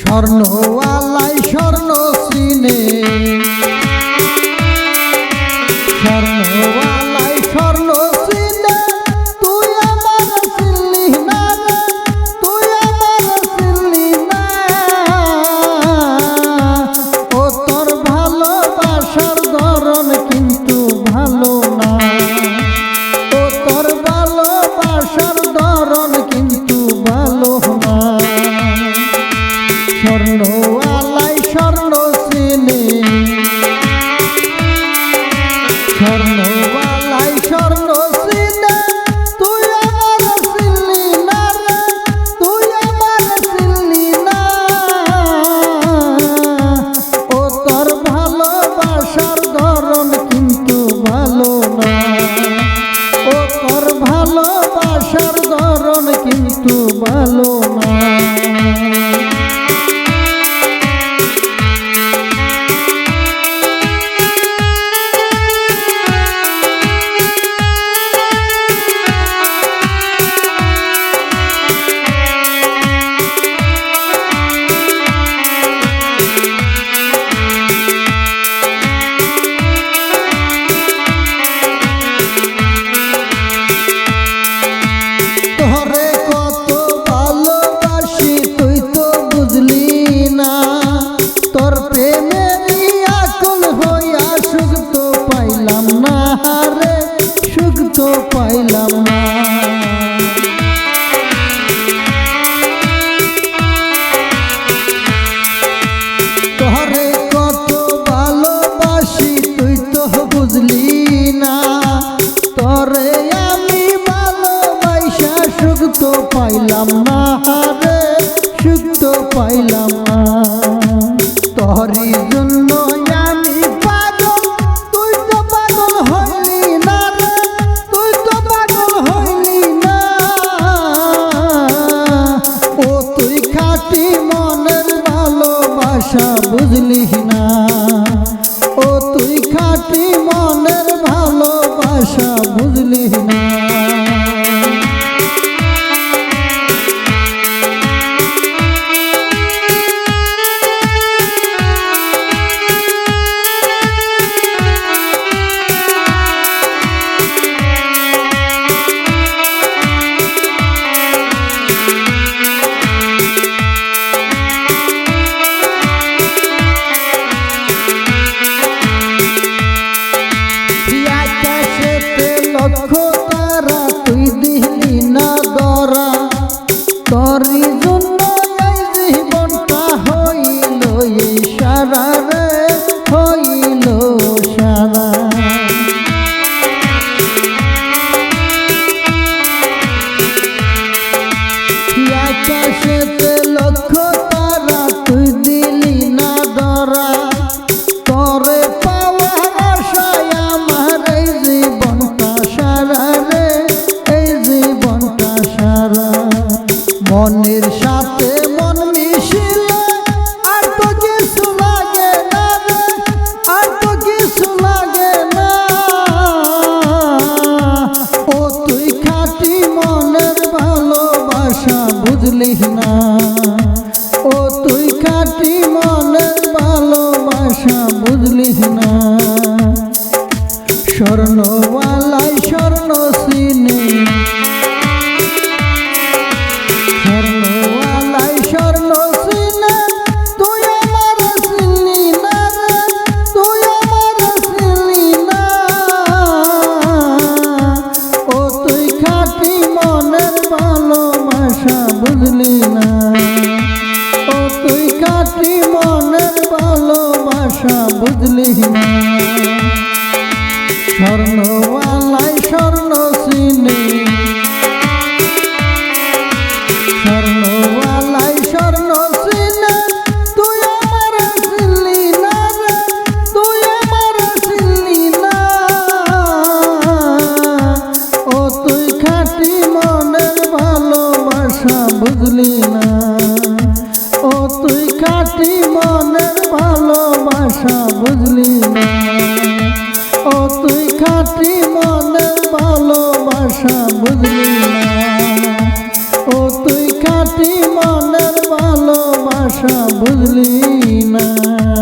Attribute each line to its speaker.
Speaker 1: স্বর্ণওয়ালাই স্বর্ণ চিনে, স্বর্ণওয়ালাই স্বর্ণ চিনে, তুই আমার চিনলি না রে, তুই আমার চিনলি না। ও তোর ভালোবাসার ধরন কিন্তু ভালো না, ও তোর ভালোবাসার ধরন কিন্তু ভালো না। স্বর্ণওয়ালাই স্বর্ণ চিনে, স্বর্ণওয়ালাই স্বর্ণ চিনে, তুই আমার চিনলি না রে, তুই আমার চিনলি না। ও তোর ভালোবাসার ধরন কিন্তু ভালো না, ও তোর ভালোবাসার ধরন কিন্তু ভালো না। তোর প্রেমেরই আকুল হইয়া সুখ তো পাইলাম না রে, সুখ তো পাইলাম না। তোরে কত ভালোবাসি তুই তো বুঝলি না, তোরে আমি ভালোবাসা সুখ তো পাইলাম না রে, সুখ তো পাইলাম না। তোরই জন্য আমি পাগল, তুই তো পাগল হইলি না রে, তুই তো পাগল হইলি না। ও তুই খাঁটি মনের ভালোবাসা বুঝলি না, ও তুই খাঁটি মনের ভালোবাসা বুঝলি না। লক্ষ তারা তুই দিলি না ধরা, তোরই জন্য এই জীবনটা হইল সারা রে, হইল সারা। আকাশেতে লক্ষ তারা তুই দিলি না ধরা, তোরে পাওয়ার আশায় আমার এই জীবনটা সারা রে, এই জীবনটা সারা। মনের সাথে মন মিশিলে আর তো কিছু লাগে না রে, আর তো কিছু লাগে না। ও তুই খাঁটি মনের ভালোবাসা বুঝলি না, ও তুই খাঁটি মনের ভালোবাসা বুঝলি না। স্বর্ণওয়ালাই স্বর্ণ চিনে, স্বর্ণওয়ালাই স্বর্ণ চিনে, তুই আমার চিনলি না রে, তুই আমার চিনলি না। ও তুই খাঁটি মনের ভালোবাসা বুঝলি না, ও তুই খাঁটি মনের ভালোবাসা বুঝলি না। স্বর্ণওয়ালাই স্বর্ণ চিনে, স্বর্ণওয়ালাই স্বর্ণ চিনে, তুই আমার চিনলি না রে, তুই আমার চিনলি না। ও তুই খাঁটি মনের ভালোবাসা বুঝলি না, ও তুই খাঁটি মনের ভালোবাসা বুঝলি না। ও তুই খাঁটি মনের ভালোবাসা বুঝলি না, ও তুই খাঁটি মনের ভালোবাসা ভালোবাসা বুঝলি না।